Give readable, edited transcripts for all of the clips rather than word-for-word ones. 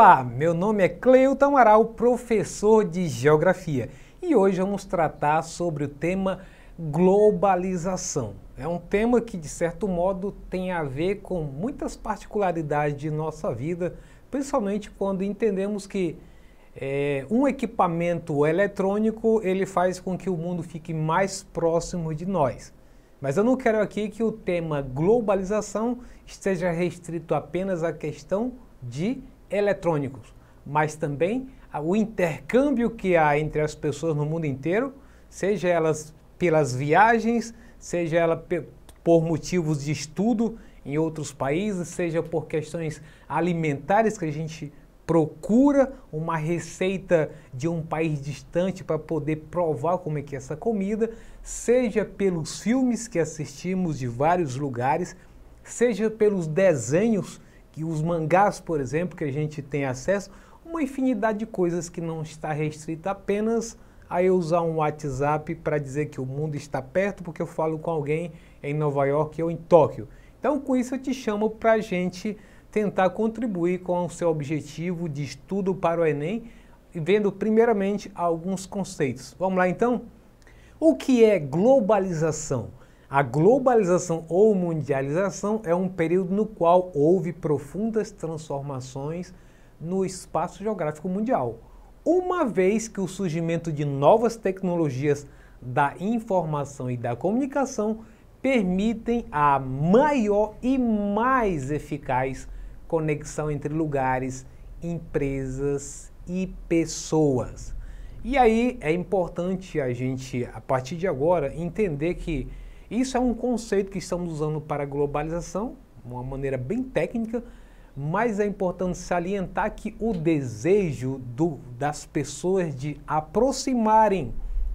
Olá, meu nome é Cleuton Amaral, professor de Geografia, e hoje vamos tratar sobre o tema globalização. É um tema que, de certo modo, tem a ver com muitas particularidades de nossa vida, principalmente quando entendemos que um equipamento eletrônico ele faz com que o mundo fique mais próximo de nós. Mas eu não quero aqui que o tema globalização esteja restrito apenas à questão de eletrônicos, mas também o intercâmbio que há entre as pessoas no mundo inteiro, seja elas pelas viagens, seja ela por motivos de estudo em outros países, seja por questões alimentares que a gente procura uma receita de um país distante para poder provar como é que é essa comida, seja pelos filmes que assistimos de vários lugares, seja pelos desenhos, que os mangás, por exemplo, que a gente tem acesso, uma infinidade de coisas que não está restrita apenas a eu usar um WhatsApp para dizer que o mundo está perto porque eu falo com alguém em Nova York ou em Tóquio. Então, com isso eu te chamo para a gente tentar contribuir com o seu objetivo de estudo para o Enem, vendo primeiramente alguns conceitos. Vamos lá então? O que é globalização? A globalização ou mundialização é um período no qual houve profundas transformações no espaço geográfico mundial, uma vez que o surgimento de novas tecnologias da informação e da comunicação permitem a maior e mais eficaz conexão entre lugares, empresas e pessoas. E aí é importante a gente, a partir de agora, entender que isso é um conceito que estamos usando para a globalização, uma maneira bem técnica, mas é importante salientar que o desejo das pessoas de aproximarem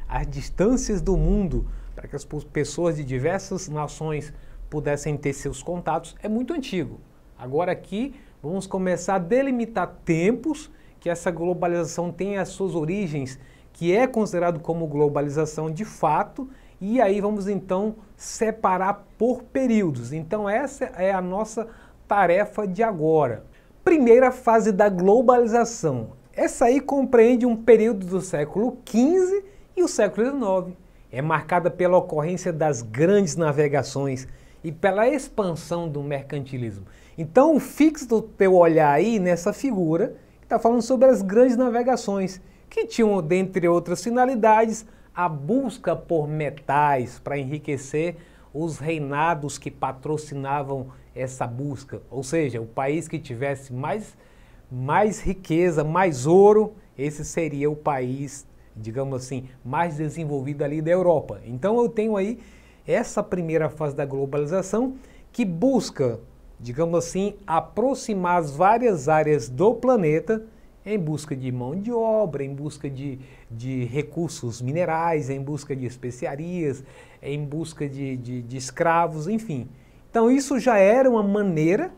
as distâncias do mundo para que as pessoas de diversas nações pudessem ter seus contatos é muito antigo. Agora aqui vamos começar a delimitar tempos que essa globalização tem as suas origens, que é considerado como globalização de fato, e aí vamos então separar por períodos. Então essa é a nossa tarefa de agora. Primeira fase da globalização. Essa aí compreende um período do século XV e o século XIX. É marcada pela ocorrência das grandes navegações e pela expansão do mercantilismo. Então fixe o teu olhar aí nessa figura que está falando sobre as grandes navegações, que tinham, dentre outras finalidades, a busca por metais para enriquecer os reinados que patrocinavam essa busca. Ou seja, o país que tivesse mais riqueza, mais ouro, esse seria o país, digamos assim, mais desenvolvido ali da Europa. Então eu tenho aí essa primeira fase da globalização que busca, digamos assim, aproximar as várias áreas do planeta em busca de mão de obra, em busca de recursos minerais, em busca de especiarias, em busca de escravos, enfim. Então isso já era uma maneira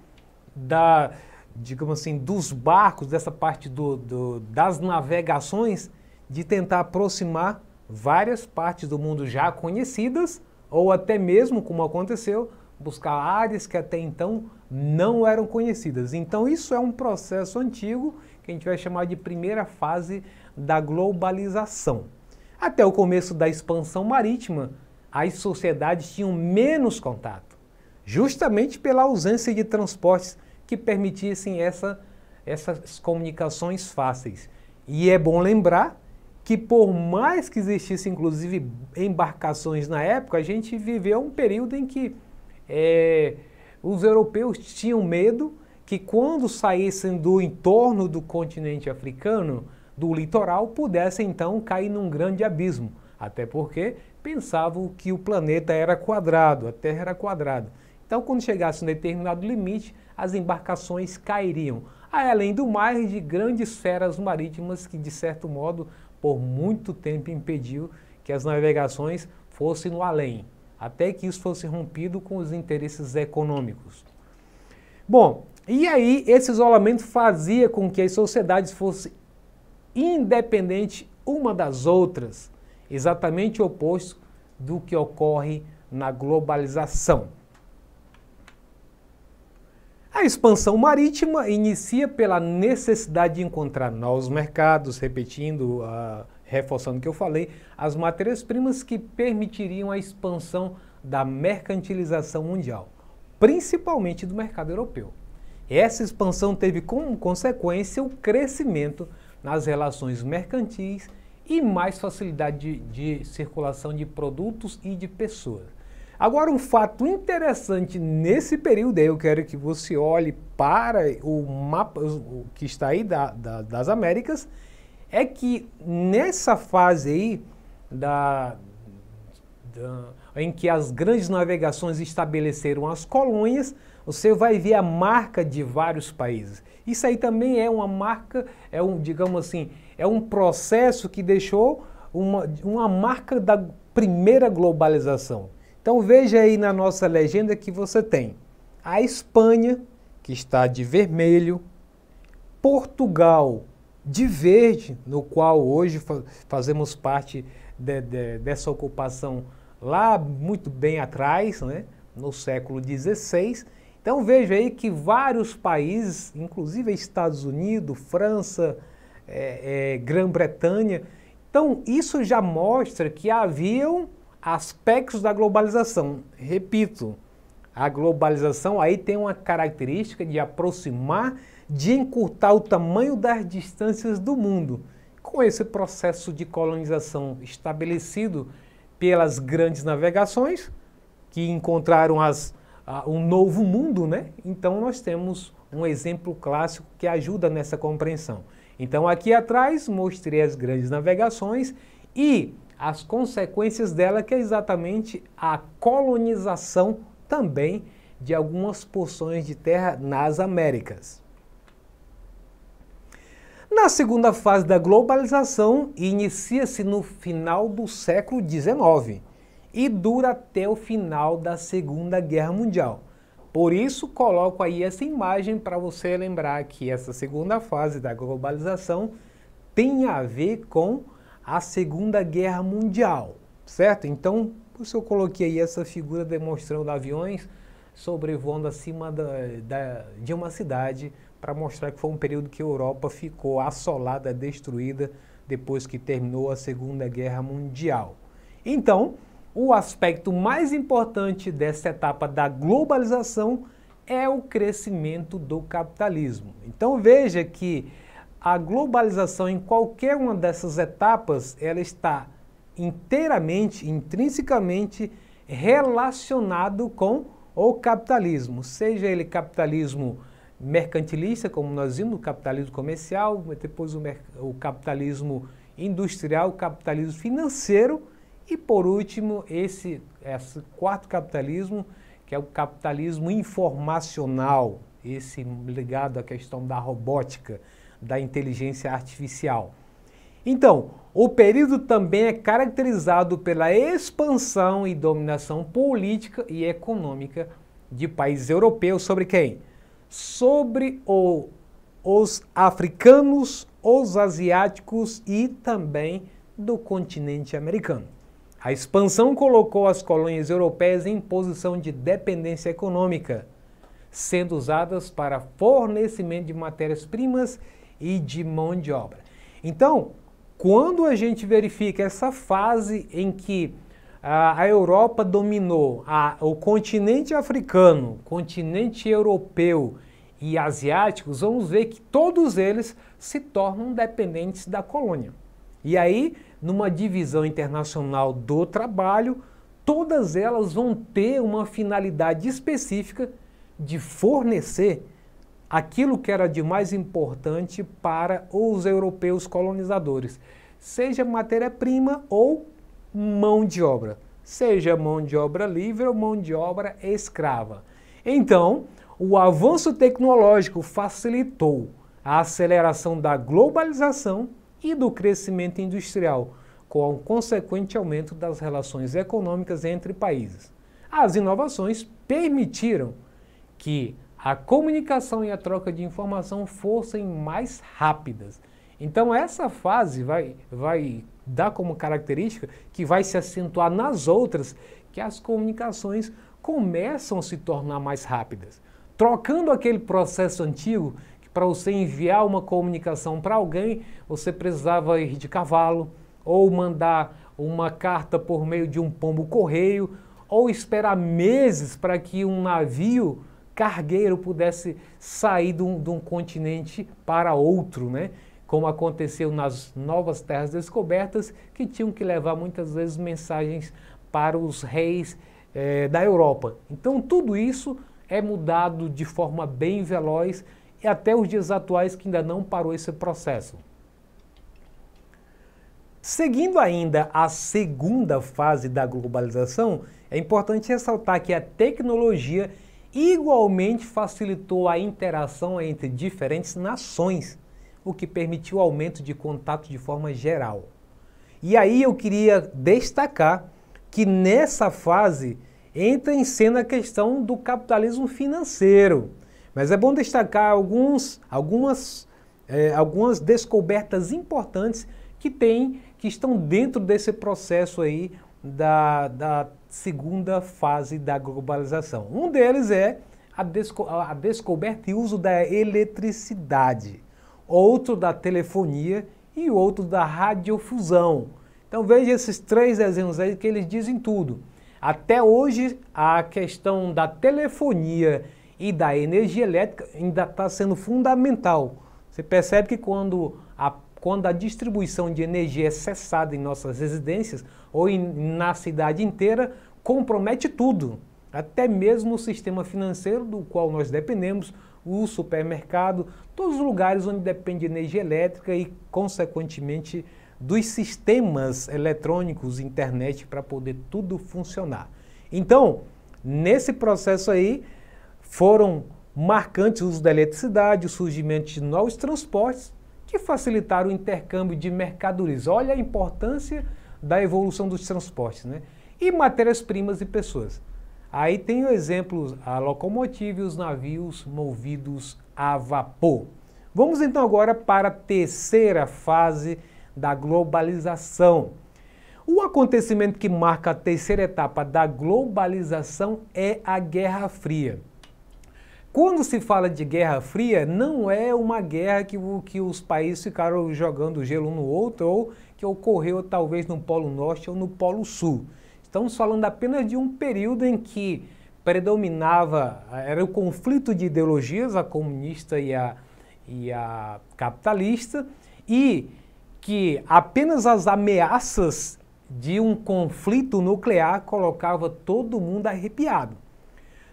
digamos assim, dos barcos, dessa parte das navegações, de tentar aproximar várias partes do mundo já conhecidas, ou até mesmo, como aconteceu, buscar áreas que até então não eram conhecidas. Então isso é um processo antigo que a gente vai chamar de primeira fase da globalização. Até o começo da expansão marítima, as sociedades tinham menos contato, justamente pela ausência de transportes que permitissem essas comunicações fáceis. E é bom lembrar que por mais que existissem inclusive embarcações na época, a gente viveu um período em que os europeus tinham medo que quando saíssem do entorno do continente africano, do litoral, pudessem então cair num grande abismo. Até porque pensavam que o planeta era quadrado, a Terra era quadrada. Então quando chegasse um determinado limite, as embarcações cairiam. Além do mais, de grandes feras marítimas que, de certo modo, por muito tempo impediu que as navegações fossem no além, até que isso fosse rompido com os interesses econômicos. Bom, e aí esse isolamento fazia com que as sociedades fossem independentes uma das outras, exatamente o oposto do que ocorre na globalização. A expansão marítima inicia pela necessidade de encontrar novos mercados, repetindo, reforçando o que eu falei, as matérias-primas que permitiriam a expansão da mercantilização mundial, principalmente do mercado europeu. Essa expansão teve como consequência o crescimento nas relações mercantis e mais facilidade de circulação de produtos e de pessoas. Agora, um fato interessante nesse período, aí eu quero que você olhe para o mapa que está aí das Américas, é que nessa fase aí em que as grandes navegações estabeleceram as colônias, você vai ver a marca de vários países. Isso aí também é uma marca, digamos assim, é um processo que deixou uma marca da primeira globalização. Então veja aí na nossa legenda que você tem a Espanha, que está de vermelho, Portugal de verde, no qual hoje fazemos parte dessa ocupação lá muito bem atrás, né, no século XVI. Então veja aí que vários países, inclusive Estados Unidos, França, Grã-Bretanha, então isso já mostra que haviam aspectos da globalização. Repito, a globalização aí tem uma característica de aproximar, de encurtar o tamanho das distâncias do mundo. Com esse processo de colonização estabelecido pelas grandes navegações, que encontraram um novo mundo, né? Então nós temos um exemplo clássico que ajuda nessa compreensão. Então aqui atrás mostrei as grandes navegações e as consequências dela, que é exatamente a colonização também de algumas porções de terra nas Américas. Na segunda fase da globalização, inicia-se no final do século XIX e dura até o final da Segunda Guerra Mundial. Por isso, coloco aí essa imagem para você lembrar que essa segunda fase da globalização tem a ver com a Segunda Guerra Mundial, certo? Então, por isso eu coloquei aí essa figura demonstrando aviões sobrevoando acima de uma cidade, para mostrar que foi um período que a Europa ficou assolada, destruída, depois que terminou a Segunda Guerra Mundial. Então, o aspecto mais importante dessa etapa da globalização é o crescimento do capitalismo. Então veja que a globalização em qualquer uma dessas etapas, ela está inteiramente, intrinsecamente relacionado com o capitalismo, seja ele capitalismo mercantilista, como nós vimos, o capitalismo comercial, depois o capitalismo industrial, o capitalismo financeiro e, por último, esse quarto capitalismo, que é o capitalismo informacional, esse ligado à questão da robótica, da inteligência artificial. Então, o período também é caracterizado pela expansão e dominação política e econômica de países europeus sobre quem? Sobre os africanos, os asiáticos e também do continente americano. A expansão colocou as colônias europeias em posição de dependência econômica, sendo usadas para fornecimento de matérias-primas e de mão de obra. Então, quando a gente verifica essa fase em que a Europa dominou o continente africano, continente europeu e asiáticos, vamos ver que todos eles se tornam dependentes da colônia. E aí, numa divisão internacional do trabalho, todas elas vão ter uma finalidade específica de fornecer aquilo que era de mais importante para os europeus colonizadores, seja matéria-prima ou mão de obra, seja mão de obra livre ou mão de obra escrava. Então, o avanço tecnológico facilitou a aceleração da globalização e do crescimento industrial, com o consequente aumento das relações econômicas entre países. As inovações permitiram que a comunicação e a troca de informação fossem mais rápidas. Então essa fase vai dar como característica que vai se acentuar nas outras, que as comunicações começam a se tornar mais rápidas. trocando aquele processo antigo, que para você enviar uma comunicação para alguém, você precisava ir de cavalo, ou mandar uma carta por meio de um pombo-correio, ou esperar meses para que um navio cargueiro pudesse sair de um continente para outro, né? Como aconteceu nas novas terras descobertas, que tinham que levar muitas vezes mensagens para os reis da Europa. Então tudo isso é mudado de forma bem veloz e até os dias atuais que ainda não parou esse processo. Seguindo ainda a segunda fase da globalização, é importante ressaltar que a tecnologia igualmente facilitou a interação entre diferentes nações, o que permitiu o aumento de contato de forma geral. E aí eu queria destacar que nessa fase entra em cena a questão do capitalismo financeiro. Mas é bom destacar algumas descobertas importantes que estão dentro desse processo aí da segunda fase da globalização. Um deles é a descoberta e uso da eletricidade, outro da telefonia e outro da radiofusão. Então veja esses três exemplos aí que eles dizem tudo. Até hoje a questão da telefonia e da energia elétrica ainda está sendo fundamental. Você percebe que quando a distribuição de energia é cessada em nossas residências ou na cidade inteira, compromete tudo, até mesmo o sistema financeiro do qual nós dependemos, o supermercado, todos os lugares onde depende de energia elétrica e, consequentemente, dos sistemas eletrônicos, internet, para poder tudo funcionar. Então, nesse processo aí, foram marcantes o uso da eletricidade, o surgimento de novos transportes, que facilitaram o intercâmbio de mercadorias. Olha a importância da evolução dos transportes, né? E matérias-primas e pessoas. Aí tem o exemplo, a locomotiva e os navios movidos a vapor. Vamos então agora para a terceira fase da globalização. O acontecimento que marca a terceira etapa da globalização é a Guerra Fria. Quando se fala de Guerra Fria, não é uma guerra que os países ficaram jogando gelo um no outro ou que ocorreu talvez no Polo Norte ou no Polo Sul. Estamos falando apenas de um período em que predominava, era o conflito de ideologias, a comunista e a capitalista, e que apenas as ameaças de um conflito nuclear colocava todo mundo arrepiado.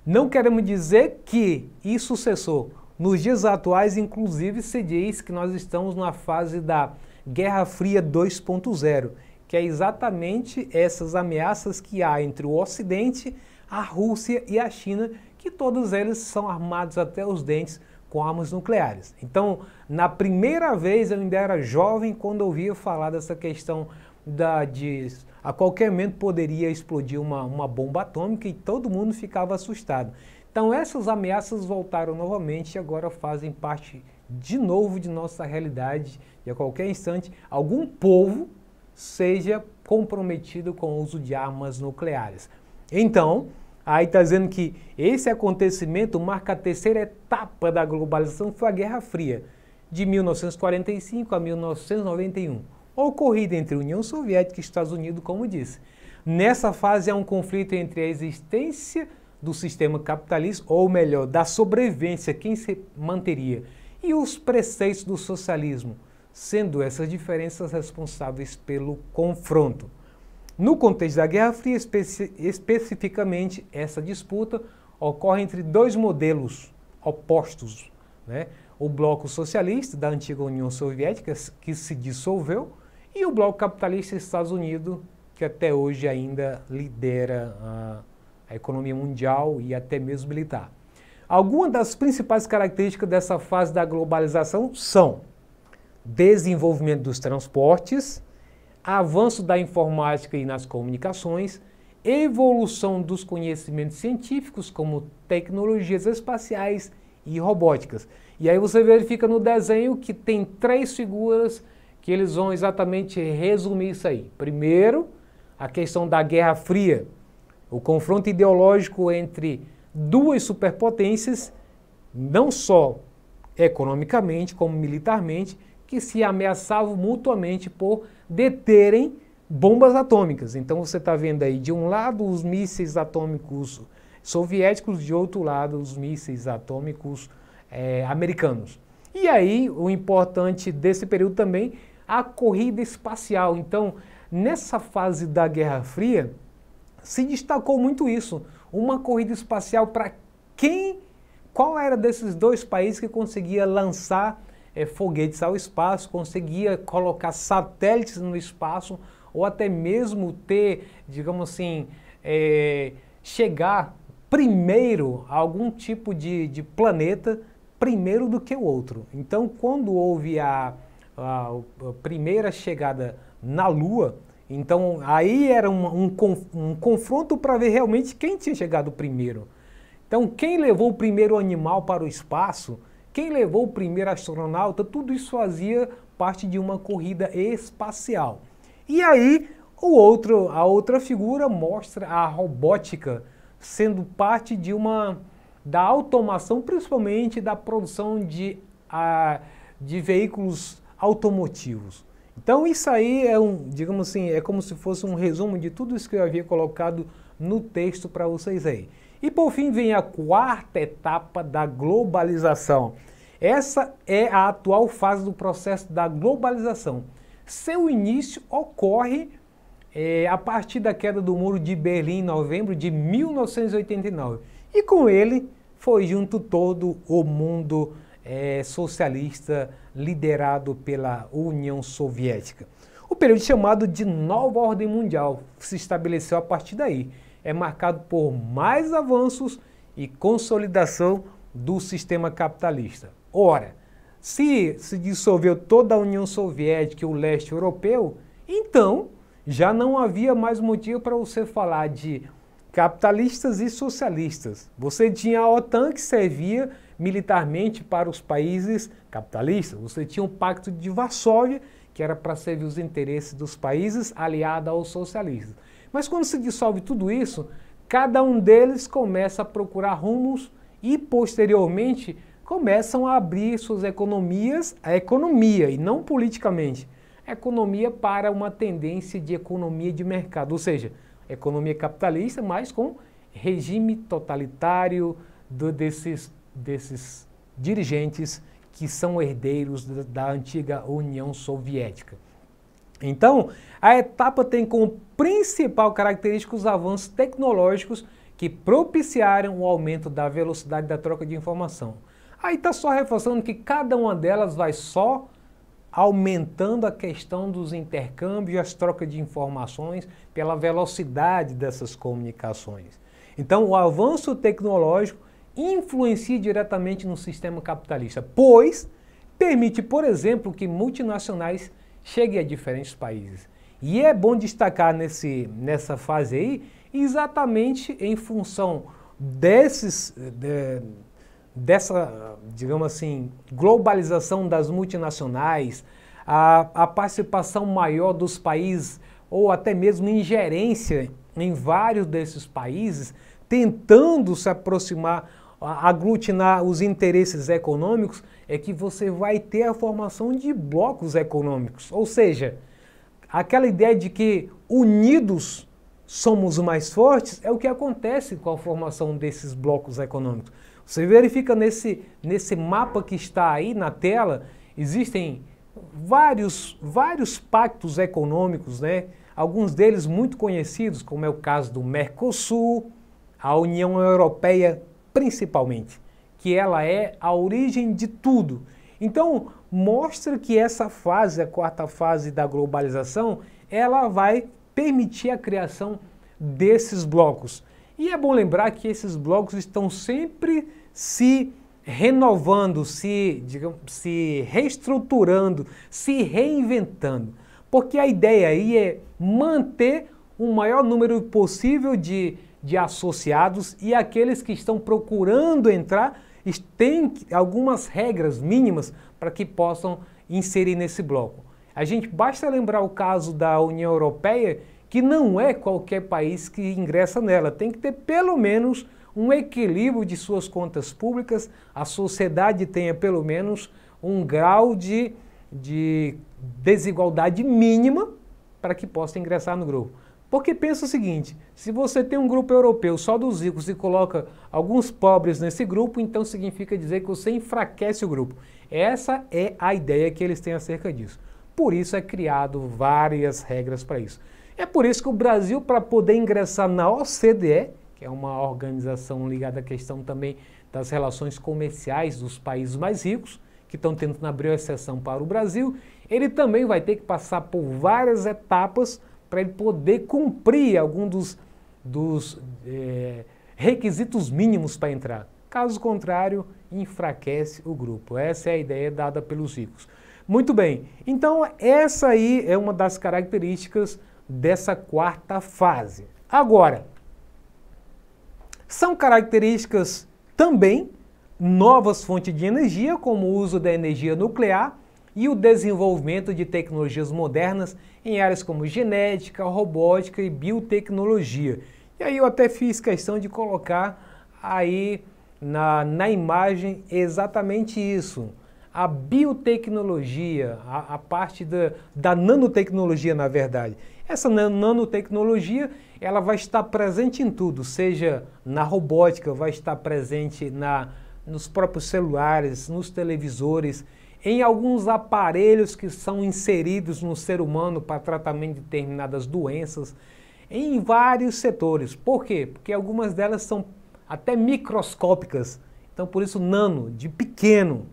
Não queremos dizer que isso cessou. Nos dias atuais, inclusive, se diz que nós estamos na fase da Guerra Fria 2.0, que é exatamente essas ameaças que há entre o Ocidente, a Rússia e a China, que todos eles são armados até os dentes com armas nucleares. Então, na primeira vez, eu ainda era jovem quando ouvia falar dessa questão de a qualquer momento poderia explodir uma bomba atômica e todo mundo ficava assustado. Então essas ameaças voltaram novamente e agora fazem parte de novo de nossa realidade e a qualquer instante algum povo seja comprometido com o uso de armas nucleares. Então, aí está dizendo que esse acontecimento marca a terceira etapa da globalização, foi a Guerra Fria, de 1945 a 1991. Ocorrida entre a União Soviética e Estados Unidos, como disse. Nessa fase há um conflito entre a existência do sistema capitalista, ou melhor, da sobrevivência, quem se manteria, e os preceitos do socialismo, sendo essas diferenças responsáveis pelo confronto. No contexto da Guerra Fria, especificamente, essa disputa ocorre entre dois modelos opostos, né? O bloco socialista da antiga União Soviética, que se dissolveu, e o bloco capitalista dos Estados Unidos, que até hoje ainda lidera a economia mundial e até mesmo militar. Algumas das principais características dessa fase da globalização são desenvolvimento dos transportes, avanço da informática e nas comunicações, evolução dos conhecimentos científicos como tecnologias espaciais e robóticas. E aí você verifica no desenho que tem três figuras que eles vão exatamente resumir isso aí. Primeiro, a questão da Guerra Fria, o confronto ideológico entre duas superpotências não só economicamente como militarmente, que se ameaçavam mutuamente por deterem bombas atômicas. Então você está vendo aí, de um lado, os mísseis atômicos soviéticos, de outro lado, os mísseis atômicos americanos. E aí, o importante desse período também, a corrida espacial. Então, nessa fase da Guerra Fria, se destacou muito isso, uma corrida espacial para qual era desses dois países que conseguia lançar foguetes ao espaço, conseguia colocar satélites no espaço, ou até mesmo ter, digamos assim, chegar primeiro a algum tipo de planeta, primeiro do que o outro. Então, quando houve a primeira chegada na Lua, então aí era um confronto para ver realmente quem tinha chegado primeiro. Então, quem levou o primeiro animal para o espaço, quem levou o primeiro astronauta, tudo isso fazia parte de uma corrida espacial. E aí, a outra figura mostra a robótica sendo parte da automação, principalmente da produção de veículos automotivos. Então isso aí digamos assim, é como se fosse um resumo de tudo isso que eu havia colocado no texto para vocês aí. E por fim vem a quarta etapa da globalização. Essa é a atual fase do processo da globalização. Seu início ocorre a partir da queda do Muro de Berlim em novembro de 1989. E com ele foi junto todo o mundo socialista liderado pela União Soviética. O período chamado de Nova Ordem Mundial se estabeleceu a partir daí. É marcado por mais avanços e consolidação do sistema capitalista. Ora, se dissolveu toda a União Soviética e o leste europeu, então já não havia mais motivo para você falar de capitalistas e socialistas. Você tinha a OTAN, que servia militarmente para os países capitalistas. Você tinha o Pacto de Varsóvia, que era para servir os interesses dos países aliados aos socialistas. Mas quando se dissolve tudo isso, cada um deles começa a procurar rumos e, posteriormente, começam a abrir suas economias, a economia, e não politicamente, a economia para uma tendência de economia de mercado, ou seja, economia capitalista, mas com regime totalitário desses dirigentes que são herdeiros da antiga União Soviética. Então, a etapa tem como principal característica os avanços tecnológicos que propiciaram o aumento da velocidade da troca de informação. Aí está só reforçando que cada uma delas vai só aumentando a questão dos intercâmbios e as trocas de informações pela velocidade dessas comunicações. Então, o avanço tecnológico influencia diretamente no sistema capitalista, pois permite, por exemplo, que multinacionais cheguem a diferentes países. E é bom destacar nessa fase aí, exatamente em função dessa, digamos assim, globalização das multinacionais, a participação maior dos países, ou até mesmo ingerência em vários desses países, tentando se aproximar, aglutinar os interesses econômicos, é que você vai ter a formação de blocos econômicos. Ou seja, aquela ideia de que unidos somos mais fortes é o que acontece com a formação desses blocos econômicos. Você verifica nesse mapa que está aí na tela, existem vários pactos econômicos, né? Alguns deles muito conhecidos, como é o caso do Mercosul, a União Europeia principalmente, que ela é a origem de tudo. Então, mostra que essa fase, a quarta fase da globalização, ela vai permitir a criação desses blocos. E é bom lembrar que esses blocos estão sempre se renovando, se reestruturando, se reinventando. Porque a ideia aí é manter o maior número possível de associados, e aqueles que estão procurando entrar têm algumas regras mínimas para que possam inserir nesse bloco. Basta lembrar o caso da União Europeia, que não é qualquer país que ingressa nela, tem que ter pelo menos um equilíbrio de suas contas públicas, a sociedade tenha pelo menos um grau de desigualdade mínima para que possa ingressar no grupo. Porque pensa o seguinte, se você tem um grupo europeu só dos ricos e coloca alguns pobres nesse grupo, então significa dizer que você enfraquece o grupo. Essa é a ideia que eles têm acerca disso. Por isso é criado várias regras para isso. É por isso que o Brasil, para poder ingressar na OCDE, que é uma organização ligada à questão também das relações comerciais dos países mais ricos, que estão tentando abrir uma exceção para o Brasil, ele também vai ter que passar por várias etapas para ele poder cumprir algum dos requisitos mínimos para entrar. Caso contrário, enfraquece o grupo. Essa é a ideia dada pelos ricos. Muito bem, então essa aí é uma das características dessa quarta fase. Agora, são características também novas fontes de energia, como o uso da energia nuclear e o desenvolvimento de tecnologias modernas em áreas como genética, robótica e biotecnologia. E aí eu até fiz questão de colocar aí na imagem exatamente isso. A biotecnologia, a parte da nanotecnologia, na verdade. Essa nanotecnologia, ela vai estar presente em tudo, seja na robótica, vai estar presente nos próprios celulares, nos televisores, em alguns aparelhos que são inseridos no ser humano para tratamento de determinadas doenças, em vários setores. Por quê? Porque algumas delas são até microscópicas, então por isso nano, de pequeno,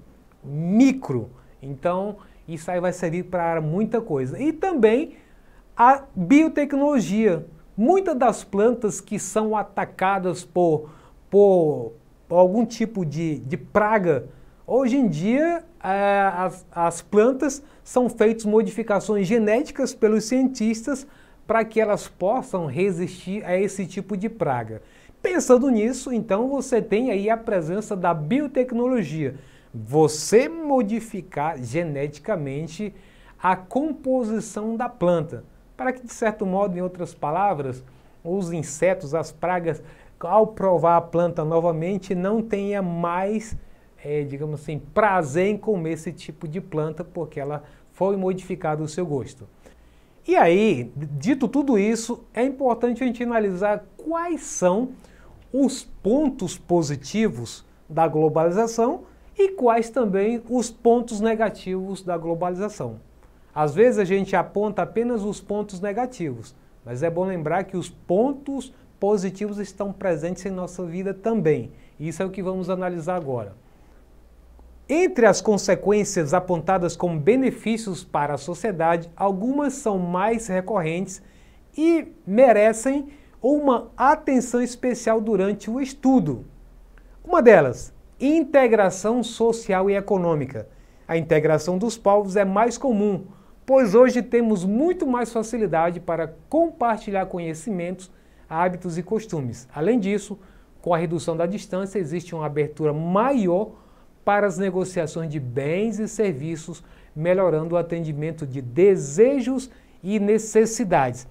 micro. Então isso aí vai servir para muita coisa. E também a biotecnologia. Muitas das plantas que são atacadas por algum tipo de praga, hoje em dia as plantas são feitas modificações genéticas pelos cientistas para que elas possam resistir a esse tipo de praga. Pensando nisso, então você tem aí a presença da biotecnologia. Você modificar geneticamente a composição da planta, para que, de certo modo, em outras palavras, os insetos, as pragas, ao provar a planta novamente, não tenha mais, digamos assim, prazer em comer esse tipo de planta, porque ela foi modificada o seu gosto. E aí, dito tudo isso, é importante a gente analisar quais são os pontos positivos da globalização e quais também os pontos negativos da globalização. Às vezes a gente aponta apenas os pontos negativos, mas é bom lembrar que os pontos positivos estão presentes em nossa vida também. Isso é o que vamos analisar agora. Entre as consequências apontadas como benefícios para a sociedade, algumas são mais recorrentes e merecem uma atenção especial durante o estudo. Uma delas, integração social e econômica. A integração dos povos é mais comum, pois hoje temos muito mais facilidade para compartilhar conhecimentos, hábitos e costumes. Além disso, com a redução da distância, existe uma abertura maior para as negociações de bens e serviços, melhorando o atendimento de desejos e necessidades.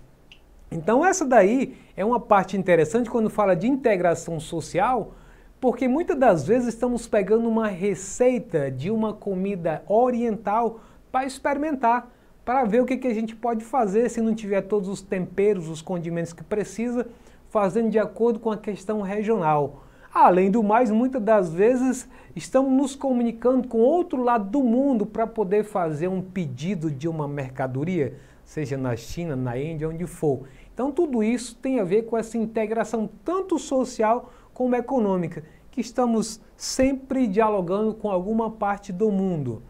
Então essa daí é uma parte interessante quando fala de integração social, porque muitas das vezes estamos pegando uma receita de uma comida oriental para experimentar, para ver o que a gente pode fazer se não tiver todos os temperos, os condimentos que precisa, fazendo de acordo com a questão regional. Além do mais, muitas das vezes estamos nos comunicando com outro lado do mundo para poder fazer um pedido de uma mercadoria, seja na China, na Índia, onde for. Então tudo isso tem a ver com essa integração tanto social como econômica, que estamos sempre dialogando com alguma parte do mundo.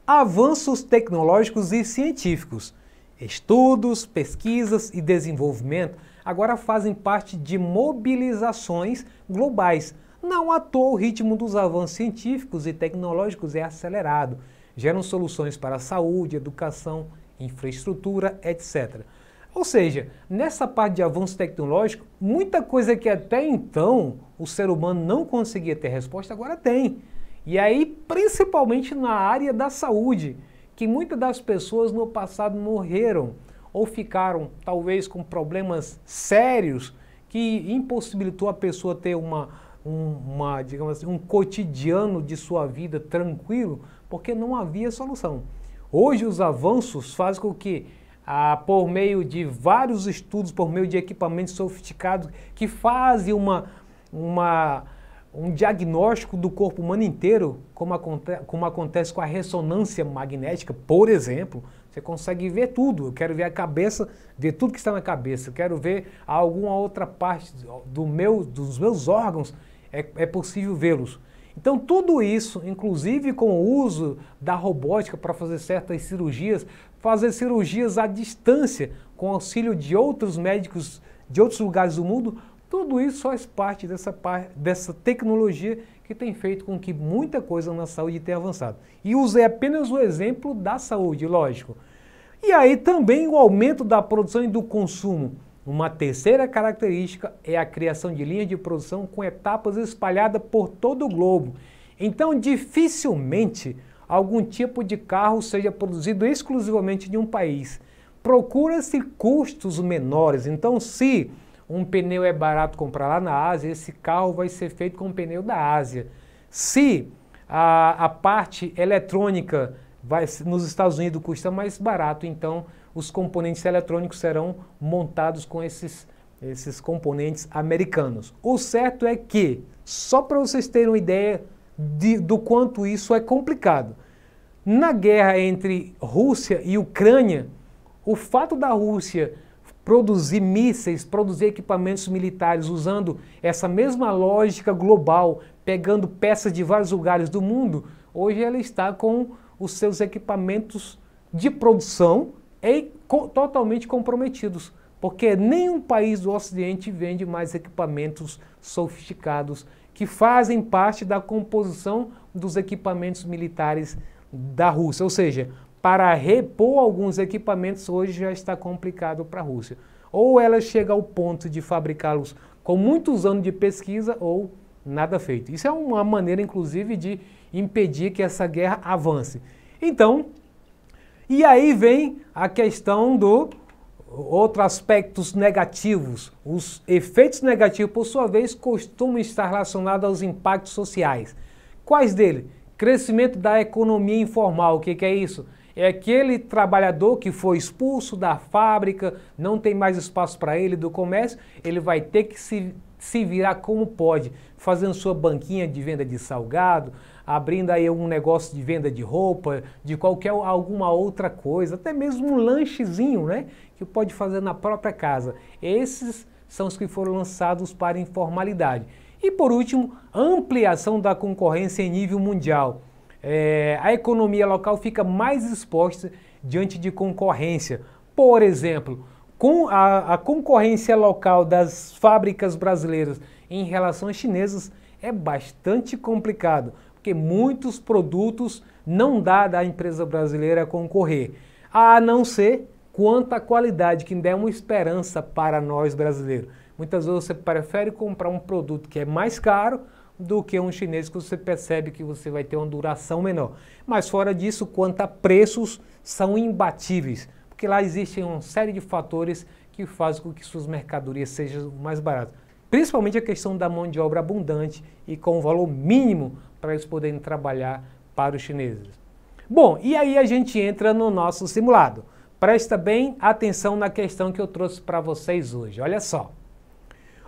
Avanços tecnológicos e científicos. Estudos, pesquisas e desenvolvimento agora fazem parte de mobilizações globais. Não à toa o ritmo dos avanços científicos e tecnológicos é acelerado. Geram soluções para a saúde, educação, infraestrutura, etc. Ou seja, nessa parte de avanço tecnológico, muita coisa que até então o ser humano não conseguia ter resposta, agora tem. E aí, principalmente na área da saúde, que muitas das pessoas no passado morreram ou ficaram talvez com problemas sérios que impossibilitou a pessoa ter digamos assim, um cotidiano de sua vida tranquilo, porque não havia solução. Hoje os avanços fazem com que, por meio de vários estudos, por meio de equipamentos sofisticados que fazem um diagnóstico do corpo humano inteiro, como acontece com a ressonância magnética, por exemplo, você consegue ver tudo. Eu quero ver a cabeça, ver tudo que está na cabeça. Eu quero ver alguma outra parte dos meus órgãos, é possível vê-los. Então tudo isso, inclusive com o uso da robótica para fazer certas cirurgias, fazer cirurgias à distância, com auxílio de outros médicos de outros lugares do mundo, tudo isso faz parte dessa tecnologia que tem feito com que muita coisa na saúde tenha avançado. E usei apenas o exemplo da saúde, lógico. E aí também o aumento da produção e do consumo. Uma terceira característica é a criação de linhas de produção com etapas espalhadas por todo o globo. Então, dificilmente algum tipo de carro seja produzido exclusivamente em um país. Procura-se custos menores. Então, se um pneu é barato comprar lá na Ásia, esse carro vai ser feito com pneu da Ásia. Se a parte eletrônica nos Estados Unidos custa mais barato, então os componentes eletrônicos serão montados com esses componentes americanos. O certo é que, só para vocês terem uma ideia do quanto isso é complicado, na guerra entre Rússia e Ucrânia, o fato da Rússia produzir mísseis, produzir equipamentos militares usando essa mesma lógica global, pegando peças de vários lugares do mundo, hoje ela está com os seus equipamentos de produção totalmente comprometidos, porque nenhum país do Ocidente vende mais equipamentos sofisticados que fazem parte da composição dos equipamentos militares da Rússia. Ou seja, para repor alguns equipamentos hoje já está complicado para a Rússia. Ou ela chega ao ponto de fabricá-los com muitos anos de pesquisa ou nada feito. Isso é uma maneira, inclusive, de impedir que essa guerra avance. Então, e aí vem a questão do outros aspectos negativos. Os efeitos negativos, por sua vez, costumam estar relacionados aos impactos sociais. Quais deles? Crescimento da economia informal. O que é isso? É aquele trabalhador que foi expulso da fábrica, não tem mais espaço para ele, do comércio, ele vai ter que se virar como pode, fazendo sua banquinha de venda de salgado, abrindo aí um negócio de venda de roupa, de alguma outra coisa, até mesmo um lanchezinho, né, que pode fazer na própria casa. Esses são os que foram lançados para a informalidade. E por último, ampliação da concorrência em nível mundial. A economia local fica mais exposta diante de concorrência. Por exemplo, com a concorrência local das fábricas brasileiras em relação às chinesas é bastante complicado, porque muitos produtos não dá da empresa brasileira concorrer, a não ser quanto à qualidade, que der uma esperança para nós brasileiros. Muitas vezes você prefere comprar um produto que é mais caro do que um chinês, que você percebe que você vai ter uma duração menor. Mas fora disso, quanto a preços, são imbatíveis, porque lá existem uma série de fatores que fazem com que suas mercadorias sejam mais baratas. Principalmente a questão da mão de obra abundante e com um valor mínimo para eles poderem trabalhar para os chineses. Bom, e aí a gente entra no nosso simulado. Presta bem atenção na questão que eu trouxe para vocês hoje. Olha só.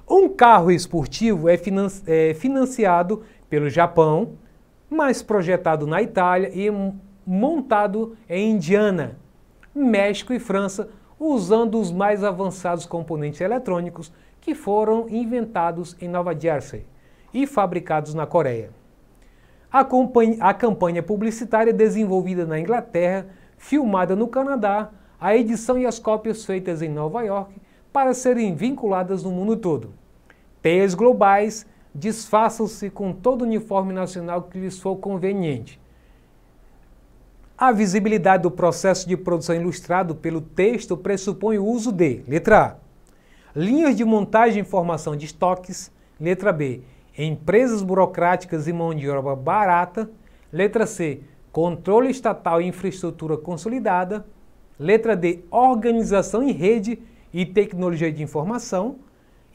Um carro esportivo é financiado pelo Japão, mas projetado na Itália e montado em Indiana, México e França, usando os mais avançados componentes eletrônicos que foram inventados em Nova Jersey e fabricados na Coreia. A campanha publicitária desenvolvida na Inglaterra, filmada no Canadá, a edição e as cópias feitas em Nova York para serem vinculadas no mundo todo. Teias globais disfarçam-se com todo o uniforme nacional que lhes for conveniente. A visibilidade do processo de produção ilustrado pelo texto pressupõe o uso de, letra A, linhas de montagem e informação de estoques, letra B, empresas burocráticas e mão de obra barata, letra C, controle estatal e infraestrutura consolidada, letra D, organização em rede e tecnologia de informação,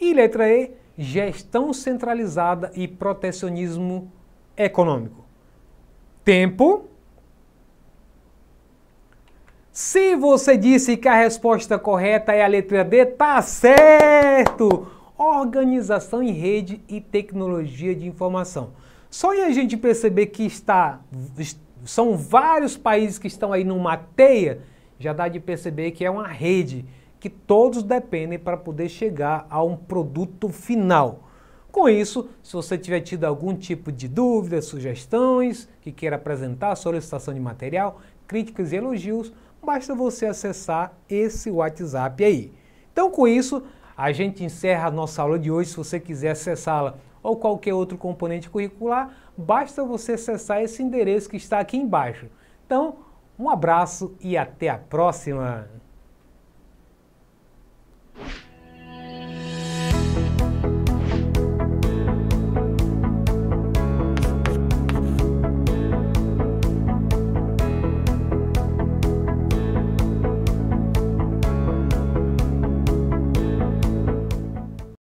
E letra E, gestão centralizada e protecionismo econômico. Tempo. Se você disse que a resposta correta é a letra D, tá certo! Organização em rede e tecnologia de informação. Só em a gente perceber que são vários países que estão aí numa teia, já dá de perceber que é uma rede, que todos dependem para poder chegar a um produto final. Com isso, se você tiver tido algum tipo de dúvida, sugestões, que queira apresentar, solicitação de material, críticas e elogios, basta você acessar esse WhatsApp aí. Então, com isso, a gente encerra a nossa aula de hoje. Se você quiser acessá-la ou qualquer outro componente curricular, basta você acessar esse endereço que está aqui embaixo. Então, um abraço e até a próxima!